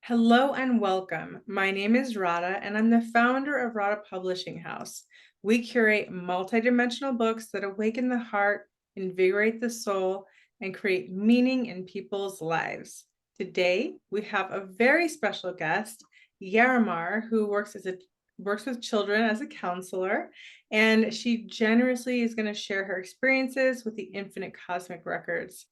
Hello and welcome. My name is Radha, and I'm the founder of Radha Publishing House. We curate multidimensional books that awaken the heart, invigorate the soul, and create meaning in people's lives. Today, we have a very special guest, Yarimar, who works with children as a counselor, and she generously is going to share her experiences with the Infinite Cosmic Records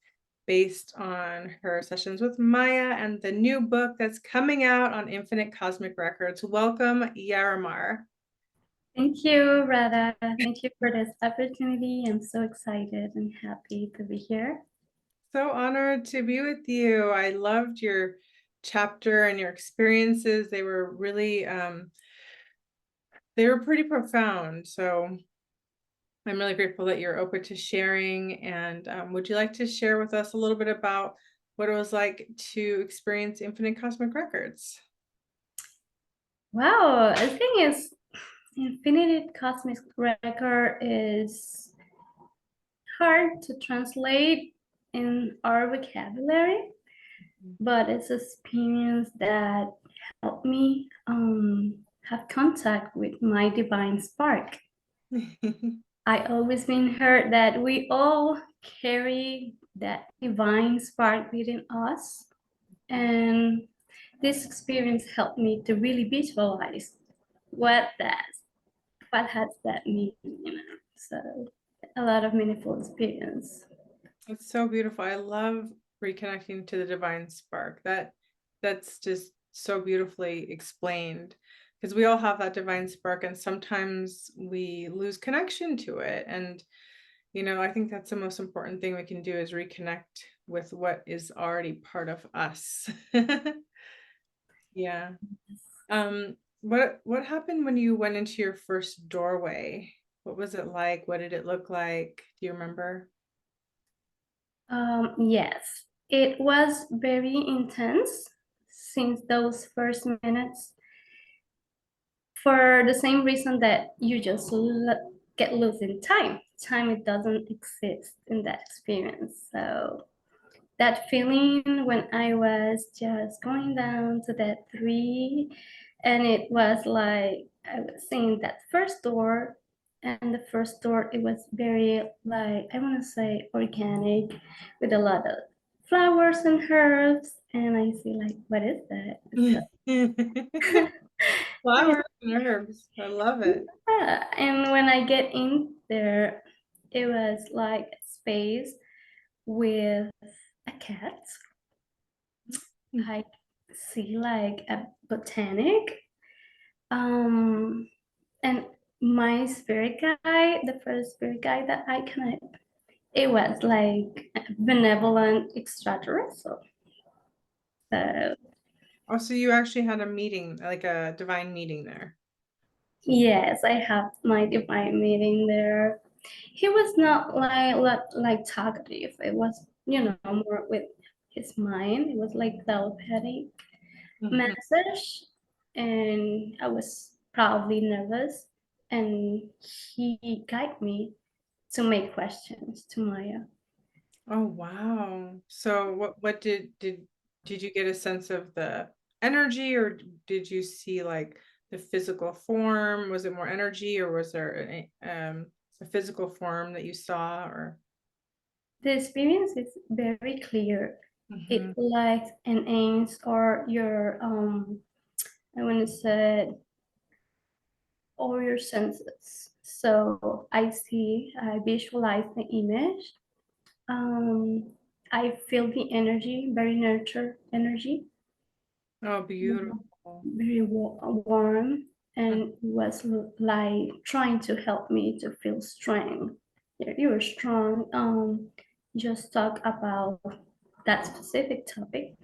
based on her sessions with Maya and the new book that's coming out on Infinite Cosmic Records. Welcome, Yarimar. Thank you, Radha. Thank you for this opportunity. I'm so excited and happy to be here. So honored to be with you. I loved your chapter and your experiences. They were really, they were pretty profound. So I'm really grateful that you're open to sharing. And would you like to share with us a little bit about what it was like to experience Infinite Cosmic Records? Wow, the thing is, Infinite Cosmic Record is hard to translate in our vocabulary, but it's an experience that helped me have contact with my divine spark. I always been heard that we all carry that divine spark within us. And this experience helped me to really visualize what that what has that mean. So a lot of meaningful experience. It's so beautiful. I love reconnecting to the divine spark. That's just so beautifully explained because we all have that divine spark and sometimes we lose connection to it. And I think that's the most important thing we can do is reconnect with what is already part of us. Yeah. What happened when you went into your first doorway? What was it like? What did it look like? Do you remember? Yes, it was very intense since those first minutes for the same reason that you just get lost in time. Time, it doesn't exist in that experience. So that feeling when I was just going down to that three, and it was like I was seeing that first door, and the first door, it was very, like, I want to say organic, with a lot of flowers and herbs, and I see like, what is that? Flowers and herbs. I love it. Yeah, and when I get in there, it was like a space with a cat. I see like a botanic. And my spirit guide, the first spirit guide that I connect, it was like a benevolent extraterrestrial. So Also, you actually had a meeting, like a divine meeting there. yes, I have my divine meeting there. He was not like talkative. It was, more with his mind. It was like telepathic Mhm. message, and I was probably nervous, and he guided me to make questions to Maya. Oh, wow. So what did you get a sense of the energy or did you see like the physical form? Was it more energy or was there a physical form that you saw or The experience is very clear. Mhm. It like enhance or your I want to say all your senses. So I visualize the image. Um, I feel the energy, very nurture energy, Oh, beautiful. very warm, and was like trying to help me to feel strength. You're strong. Just talk about that specific topic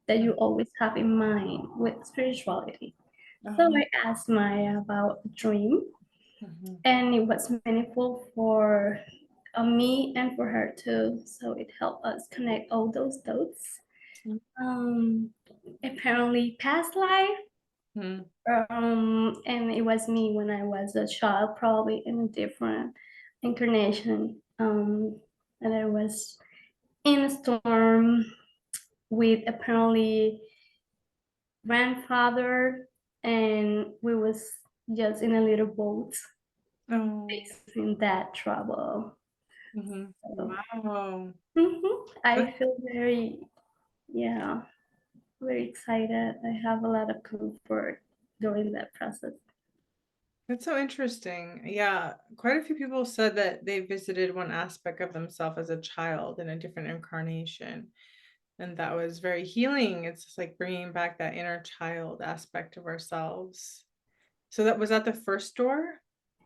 that you always have in mind with spirituality. So Uh-huh. I asked Maya about a dream, Mhm. and it was meaningful for me and for her too. So it helped us connect all those dots. Um, Apparently, past life. Mhm. And it was me when I was a child, probably in a different incarnation. And I was in a storm with apparently grandfather, and we was just in a little boat Oh, facing that trouble. So, wow. I feel very, yeah, very excited. I have a lot of comfort during that process. That's so interesting. Yeah, quite a few people said that they visited one aspect of themselves as a child in a different incarnation, and that was very healing. It's just like bringing back that inner child aspect of ourselves. So that was at the first door?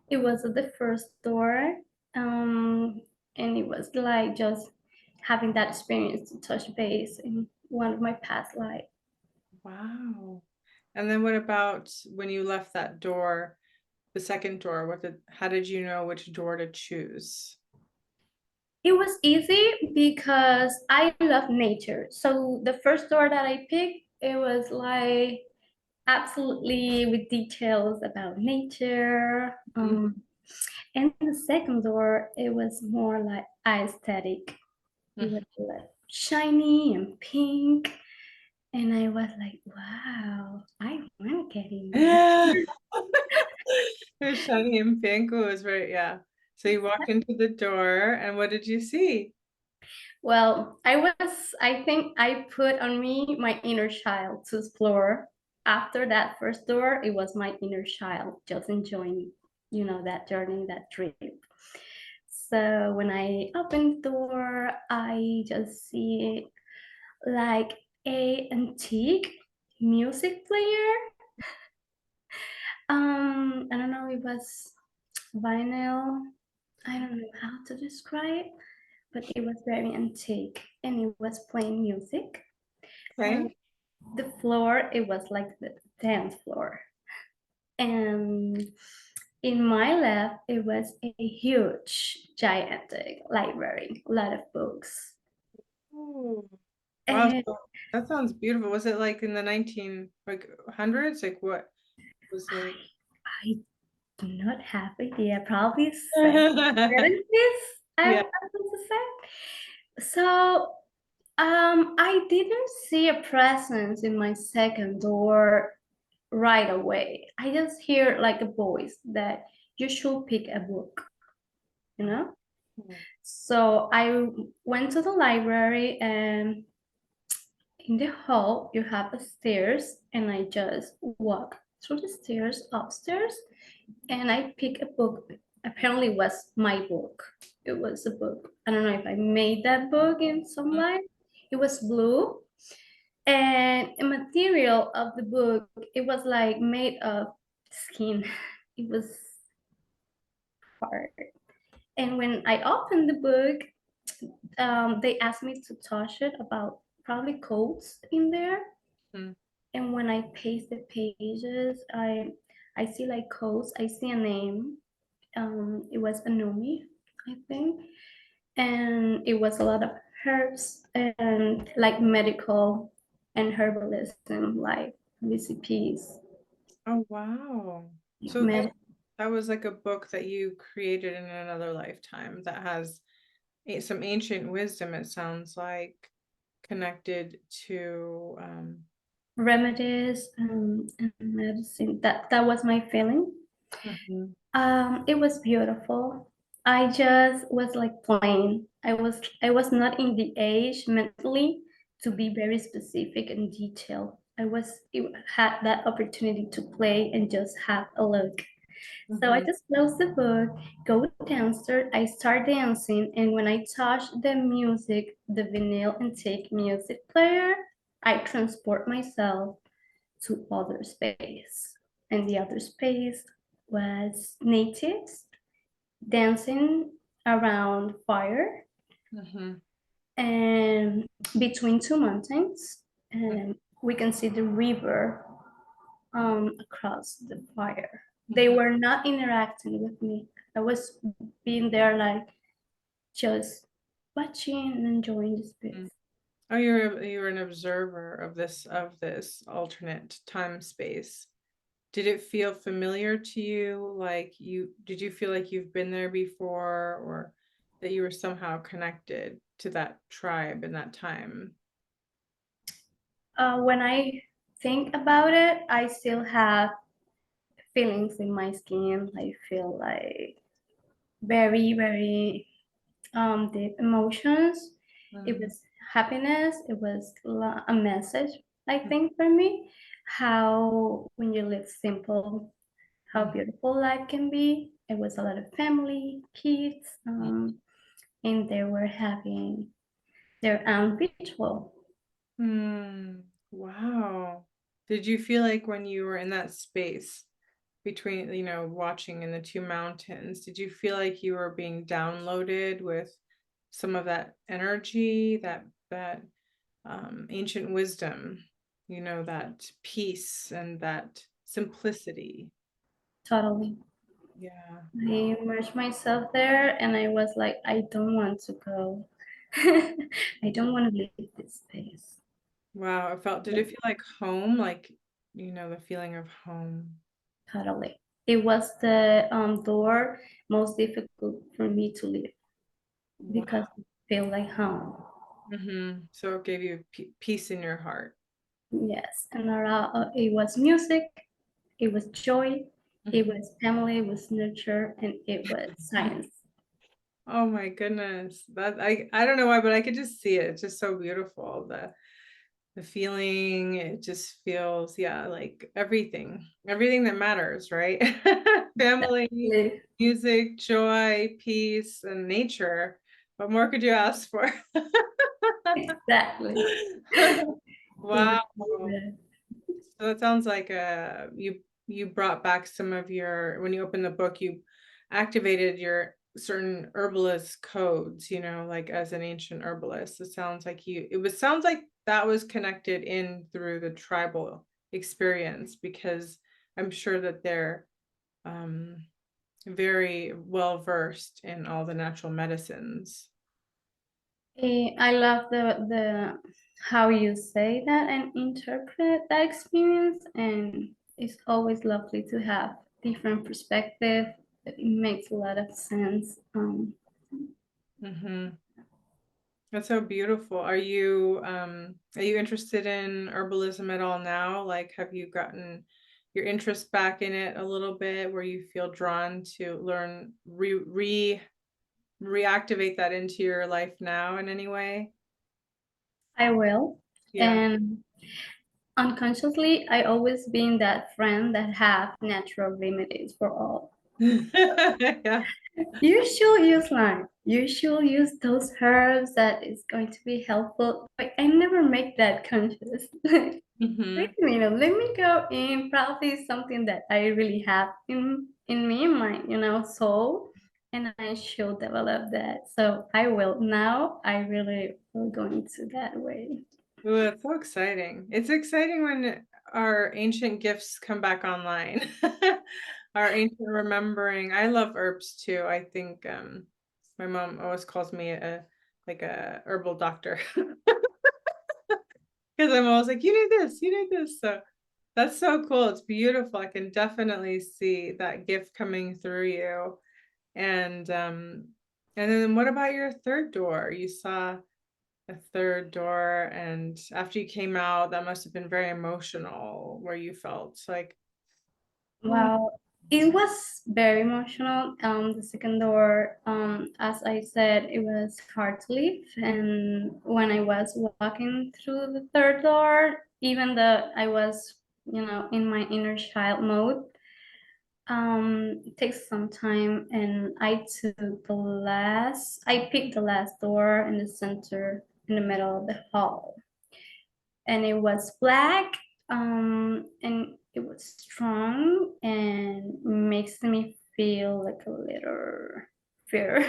It was at the first door, um, and it was like just having that experience to touch base in one of my past lives. Wow. And then what about when you left that door, the second door? How did you know which door to choose? It was easy because I love nature. So the first door that I picked, it was like absolutely with details about nature. Mhm. And the second door, it was more like aesthetic. It was like shiny and pink. And I was like, wow, I want to get in there. It was shiny and pink. It was very, yeah. So you walked into the door, and what did you see? Well, I think I put on me my inner child to explore. After that first door, it was my inner child just enjoying, that journey, that trip. So when I opened the door, I just see like a antique music player. I don't know, it was vinyl. I don't know how to describe, but it was very antique and it was playing music. And Okay. the floor, it was like the dance floor. And in my left, it was a huge, gigantic library, a lot of books. Oh, wow. And So that sounds beautiful. Was it like in the 19 like hundreds? Like what was it? I do not have idea, probably 70s, I Yeah. want to say. So I didn't see a presence in my second door right away. I just hear like a voice that you should pick a book, you know? So I went to the library, and in the hall you have a stairs, and I just walk through the stairs upstairs, and I pick a book. Apparently it was my book. It was a book. I don't know if I made that book in some light. It was blue, and the material of the book, it was like made of skin. It was hard. And when I opened the book, they asked me to touch it about probably codes in there. Mhm. And when I paste the pages, I see like codes. I see a name. It was Anumi, I think, and it was a lot of herbs and like medical and herbalism, like recipes. Oh, wow. So Med- that was like a book that you created in another lifetime that has some ancient wisdom, it sounds like, connected to Remedies and medicine. That was my feeling. mhm, It was beautiful. I just was like playing. I was not in the age mentally to be very specific and detailed. Had that opportunity to play and just have a look. So I mhm, just close the book, go downstairs, I start dancing, and when I touch the music, the vinyl intake music player, I transport myself to other space. And the other space was natives dancing around fire mhm, and between two mountains, and we can see the river across the fire. They mhm, were not interacting with me. I was being there like just watching and enjoying the mhm. space. Oh, you're an observer of this alternate time space. Did it feel familiar to you? Did you feel like you've been there before, or that you were somehow connected to that tribe in that time? When I think about it, I still have feelings in my skin. I feel like very, very deep emotions. It Mm, was happiness. It was a message, I think, for me, how when you live simple, how mm, beautiful life can be. It was a lot of family, kids, and they were having their own ritual. mm. Wow. Did you feel like when you were in that space between, watching in the two mountains, did you feel like you were being downloaded with some of that energy, that ancient wisdom, that peace and that simplicity? Totally. Yeah. I immersed myself there and I was like, I don't want to go. I don't want to leave this space. Wow. Did it feel like home? Like, the feeling of home. Totally. It was the door most difficult for me to leave Wow. because it felt like home. So it gave you peace in your heart. Yes. And it was music, it was joy, it Mhm. was family, it was nurture, and it was science. Oh my goodness. I don't know why, but I could just see it. It's just so beautiful. The feeling, it just feels, yeah, like everything that matters, right? Family, Exactly. music, joy, peace, and nature. What more could you ask for? Exactly. Wow. Love So it sounds like you brought back some of your, when you opened the book, you activated your certain herbalist codes, like as an ancient herbalist. Sounds like that was connected in through the tribal experience, because I'm sure that they're um very well versed in all the natural medicines. I love the how you say that and interpret that experience, and it's always lovely to have different perspective. It makes a lot of sense. Mm-hmm. That's so beautiful. Are you interested in herbalism at all now? Like, have you gotten your interest back in it a little bit, where you feel drawn to learn, reactivate that into your life now in any way? I will, Yeah. and unconsciously, I always been that friend that have natural remedies for all. Yeah. You should use lime. You should use those herbs that is going to be helpful. But I never make that conscious. Wait Hmm. a minute, let me go in. Probably something that I really have in me, in my soul, and I should develop that. So I will now. I really will go into that way. Ooh, it's so exciting. It's exciting when our ancient gifts come back online. Our ancient remembering. I love herbs too. I think my mom always calls me a herbal doctor, because I'm always like, you need this, you need this. So that's so cool. It's beautiful. I can definitely see that gift coming through you. And and then what about your third door? You saw a third door, and after you came out, that must have been very emotional, where you felt like, oh. Wow, it was very emotional. The second door, as I said, it was hard to leave. And when I was walking through the third door, even though I was, in my inner child mode, it takes some time. And I picked the last door in the center, in the middle of the hall, and it was black, and it was strong and makes me feel like a little fear.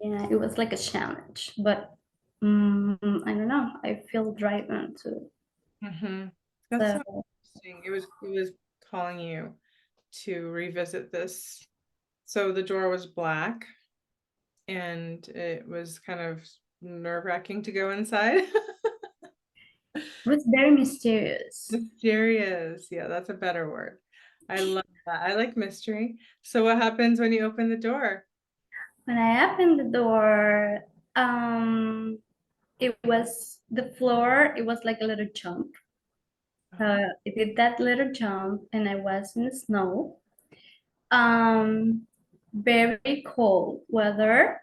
Yeah, it was like a challenge, but I don't know, I feel driven to. Mm-hmm. That's so So interesting. It was calling you to revisit this. So the door was black, and it was kind of nerve-wracking to go inside. it was very mysterious. Mysterious. Yeah, that's a better word. I love that. I like mystery. So what happens when you open the door? When I opened the door, um it was the floor, it was like a little jump. I did that little jump and I was in the snow. Um, Very cold weather,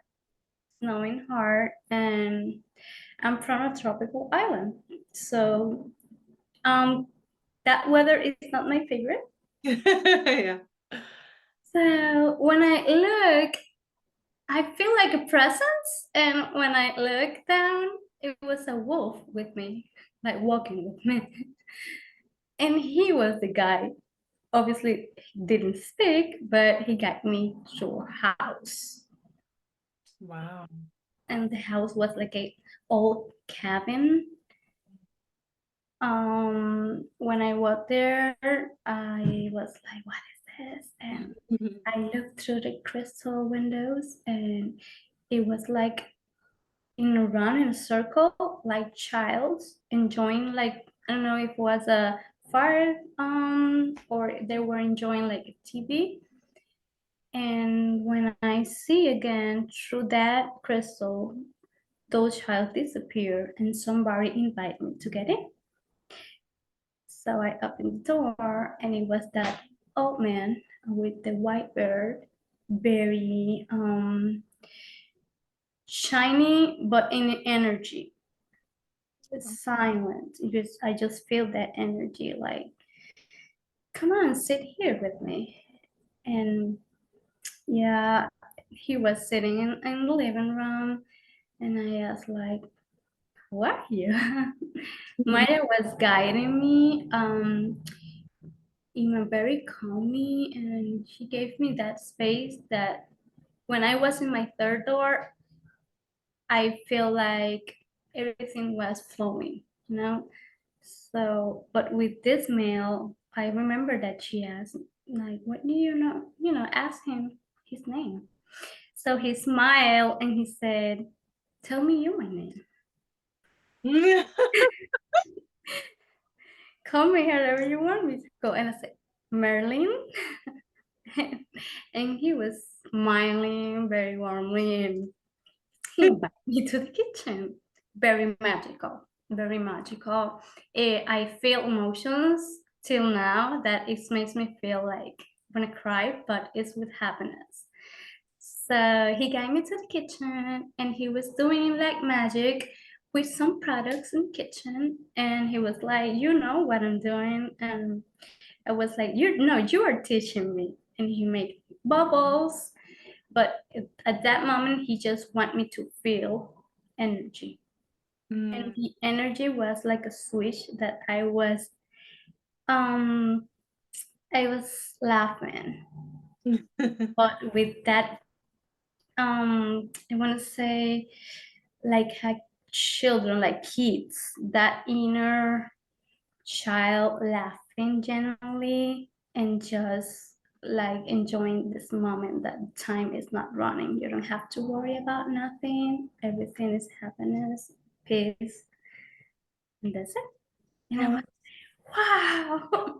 snowing hard, and I'm from a tropical island. So um, that weather is not my favorite. Yeah. So when I look, I feel like a presence, and when I look down, it was a wolf with me, like walking with me. And he was the guy. Obviously, he didn't speak, but he got me to a house. Wow. And the house was like a old cabin. When I walked there, I was like, what is this? And I looked through the crystal windows and it was like in a run in a circle, like childs enjoying like I don't know if it was a fire or they were enjoying like a TV. And when I see again through that crystal, those child disappear and somebody invite me to get in. So I opened the door and it was that old man with the white beard, very shiny but in energy. It's silent. I just feel that energy like, come on, sit here with me. And yeah, he was sitting in the living room and I asked like, who are you? Maya was guiding me in a very calming and she gave me that space that when I was in my third door, I feel like everything was flowing, you know? So, but with this male, I remember that she asked, like, what do you know? Ask him his name. So he smiled and he said, tell me you my name. Call me however you want me to go. And I said, Merlin. And he was smiling very warmly and he invited me to the kitchen. Very magical, very magical. I feel emotions till now that it makes me feel like I'm gonna cry, but it's with happiness. So he got me to the kitchen and he was doing like magic with some products in the kitchen. And he was like, you know what I'm doing. And I was like, you are teaching me. And he made bubbles. But at that moment, he just want me to feel energy. And Mm. the energy was like a switch that um I was laughing. But with that I want to say like children, like kids, that inner child laughing genuinely and just like enjoying this moment that time is not running. You don't have to worry about nothing. Everything is happiness, peace, and that's it. And I Oh, was, wow.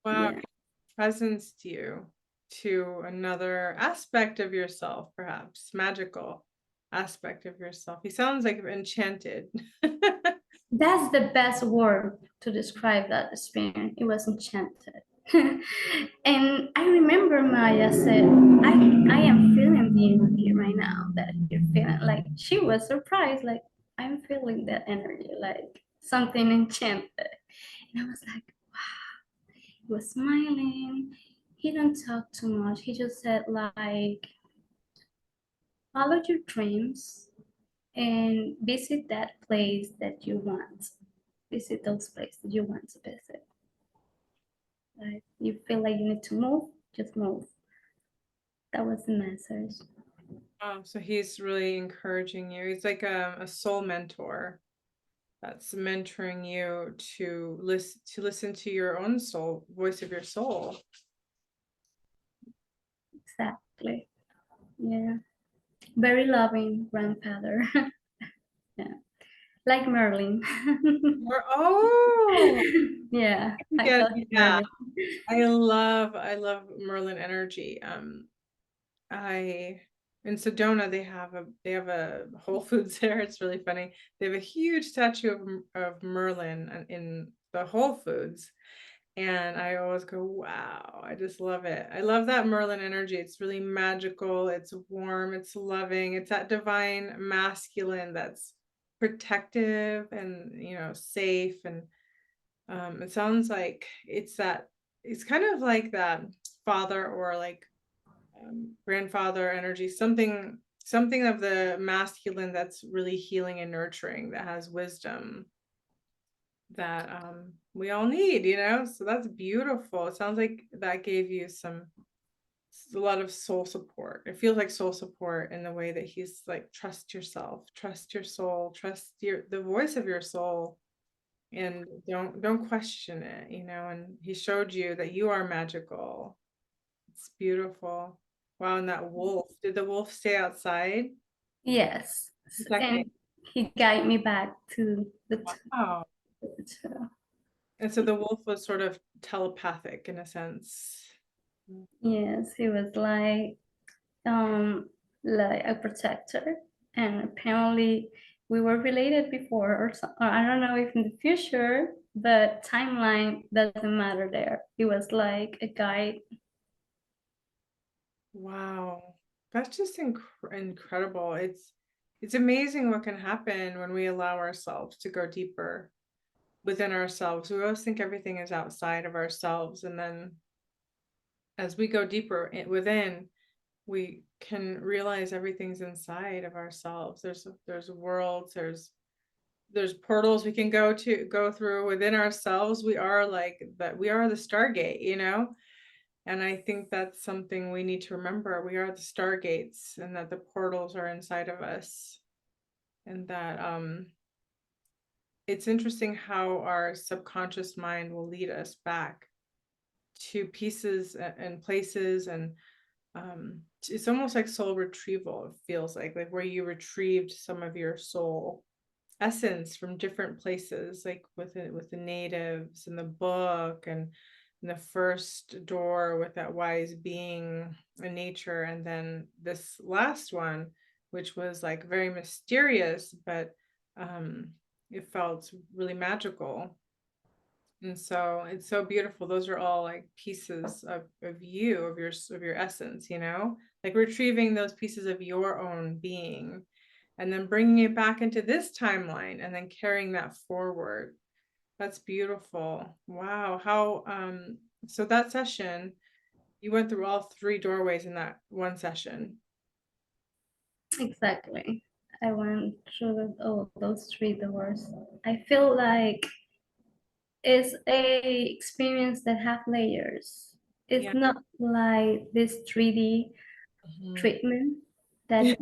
wow. Yeah. Presenced you to another aspect of yourself, perhaps magical aspect of yourself. He sounds like enchanted. That's the best word to describe that experience. It was enchanted. And I remember Maya said, I am feeling the energy right now that you're feeling. Like she was surprised, like I'm feeling that energy, like something enchanted. And I was like, he was smiling. He didn't talk too much. He just said like, follow your dreams and visit that place that you want. Visit those places you want to visit. Like you feel like you need to move, just move. That was the message. Oh, so he's really encouraging you. He's like a soul mentor that's mentoring you to listen to your own soul, voice of your soul. Exactly. Yeah. Very loving grandfather. Yeah. Like Merlin. Oh, Yeah. I yeah, call him yeah. Merlin. I love Merlin energy. I in Sedona, they have a Whole Foods there. It's really funny. They have a huge statue of Merlin in the Whole Foods. And I always go, wow, I just love it. I love that Merlin energy. It's really magical, it's warm, it's loving, it's that divine masculine that's protective and, safe. And it sounds like it's kind of like that father or like grandfather energy, something of the masculine that's really healing and nurturing, that has wisdom that we all need, so that's beautiful. It sounds like that gave you a lot of soul support. It feels like soul support in the way that he's like, trust yourself, trust your soul, trust the voice of your soul, and don't question it, and he showed you that you are magical. It's beautiful. Wow. And that wolf, did the wolf stay outside Yes, and protecting? he guided me back to Wow. the And so the wolf was sort of telepathic in a sense. yes, he was um like a protector, and apparently we were related before, or I don't know if in the future, but timeline doesn't matter there. He was like a guide. Wow. That's just incredible. It's amazing what can happen when we allow ourselves to go deeper within ourselves. We always think everything is outside of ourselves, and then as we go deeper within, we can realize everything's inside of ourselves. There's worlds, there's portals we can go through within ourselves. We are like that. We are the Stargate. And I think that's something we need to remember. We are the stargates, and that the portals are inside of us. And that it's interesting how our subconscious mind will lead us back to pieces and places, and it's almost like soul retrieval. It feels like where you retrieved some of your soul essence from different places, like with the natives and the book, and the first door with that wise being in nature, and then this last one, which was like very mysterious, but um it felt really magical. And so it's so beautiful. Those are all like pieces of you, of your essence, like retrieving those pieces of your own being, and then bringing it back into this timeline, and then carrying that forward. That's beautiful. Wow. How so that session, you went through all three doorways in that one session. Exactly. I went through those three doors. I feel like it's a experience that have layers. It's Yeah. not like this 3D Mhm. treatment that Yeah.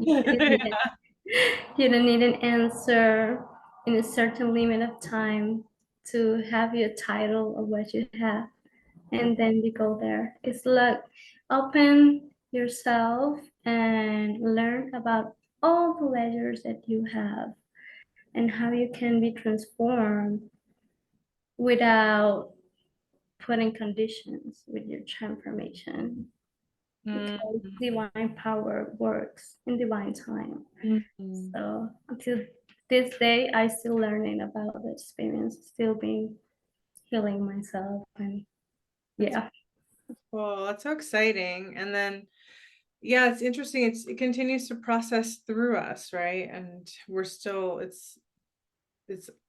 you don't need an answer in a certain limit of time to have your title of what you have, and then you go there. It's like open yourself and learn about all the layers that you have and how you can be transformed without putting conditions with your transformation, because Mhm. divine power works in divine time. Mhm. So until this day, I still learning about the experience, still being healing myself, and That's yeah, cool. That's so exciting. And then, yeah, it's interesting. It continues to process through us, right? And we're still, it's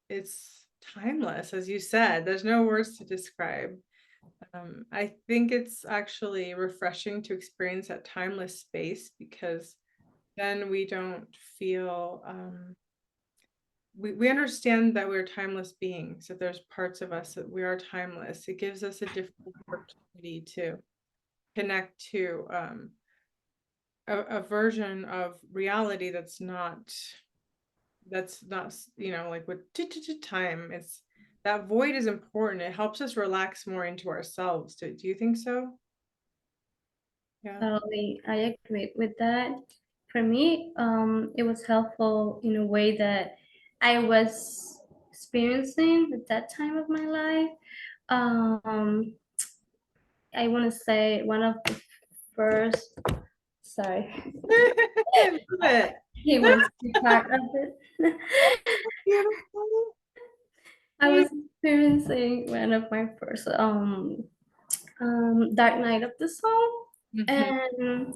it's timeless, as you said. There's no words to describe. I think it's actually refreshing to experience that timeless space, because then we don't feel we understand that we're timeless beings, that there's parts of us that we are timeless. It gives us a different opportunity to connect to a version of reality that's not like with time. It's that void is important. It helps us relax more into ourselves. Do you think so? Yeah. totally, I agree with that. For me, it was helpful in a way that I was experiencing at that time of my life. Um, I want to say one of the first Sorry. I love it. He wants to be part of it. Beautiful. I was experiencing one of my first Dark Night of the Soul, Mhm. and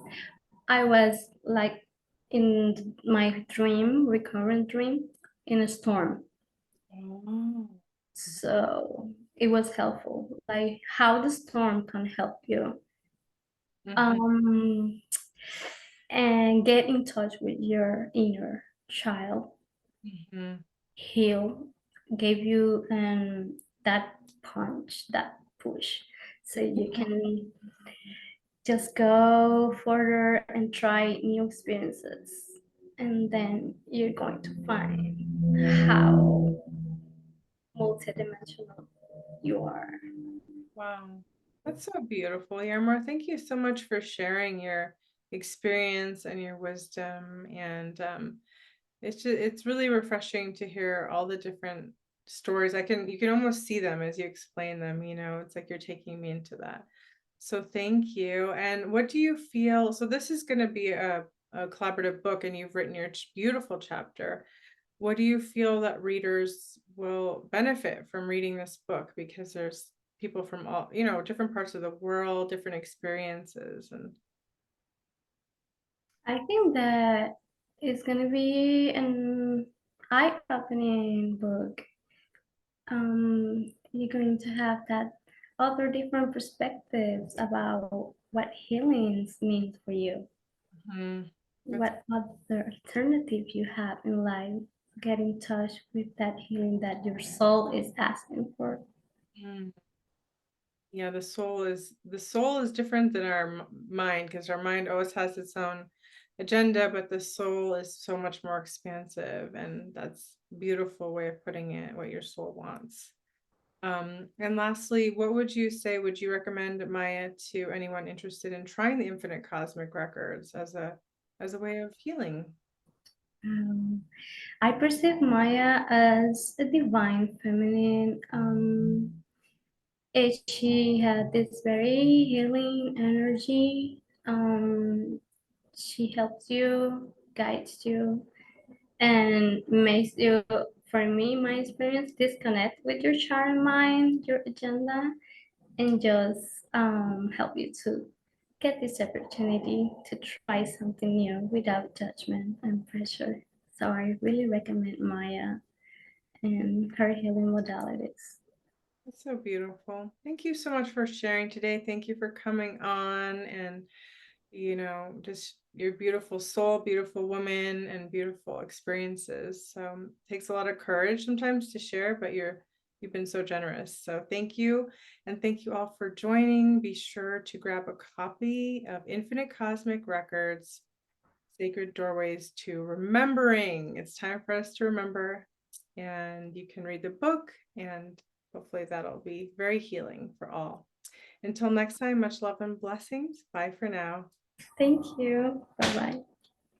I was like in my dream, recurrent dream, in a storm. Oh. So it was helpful, like how the storm can help you. Mhm. Um, and get in touch with your inner child, Mhm. heal, gave you that punch, that push, so you can just go further and try new experiences. And then you're going to find how multidimensional you are. Wow, that's so beautiful, Yarimar. Thank you so much for sharing your experience and your wisdom. And it's really refreshing to hear all the different stories. You can almost see them as you explain them, it's like you're taking me into that. So thank you. And what do you feel? So this is going to be a collaborative book, and you've written your beautiful chapter. What do you feel that readers will benefit from reading this book? Because there's people from all, different parts of the world, different experiences, and I think that it's gonna be an eye-opening book. You're going to have that other different perspectives about what healings means for you, Mhm. That's what other alternatives you have in life. Get in touch with that healing that your soul is asking for. mm. Yeah, the soul is different than our mind, because our mind always has its own agenda, but the soul is so much more expansive, and that's a beautiful way of putting it, what your soul wants. And lastly, what would you recommend, Maya, to anyone interested in trying the infinite cosmic records as a way of healing? Um, I perceive Maya as a divine feminine. She had this very healing energy. She helps you, guides you, and makes you, for me, my experience, disconnect with your child mind, your agenda, and just help you to get this opportunity to try something new without judgment and pressure. So I really recommend Maya and her healing modalities. That's so beautiful. Thank you so much for sharing today. Thank you for coming on, and just your beautiful soul, beautiful woman, and beautiful experiences. So it takes a lot of courage sometimes to share, but you've been so generous. So thank you. And thank you all for joining. Be sure to grab a copy of Infinite Cosmic Records, Sacred Doorways to Remembering. It's time for us to remember. And you can read the book, and hopefully that'll be very healing for all. Until next time, much love and blessings. Bye for now. Thank you. Bye bye.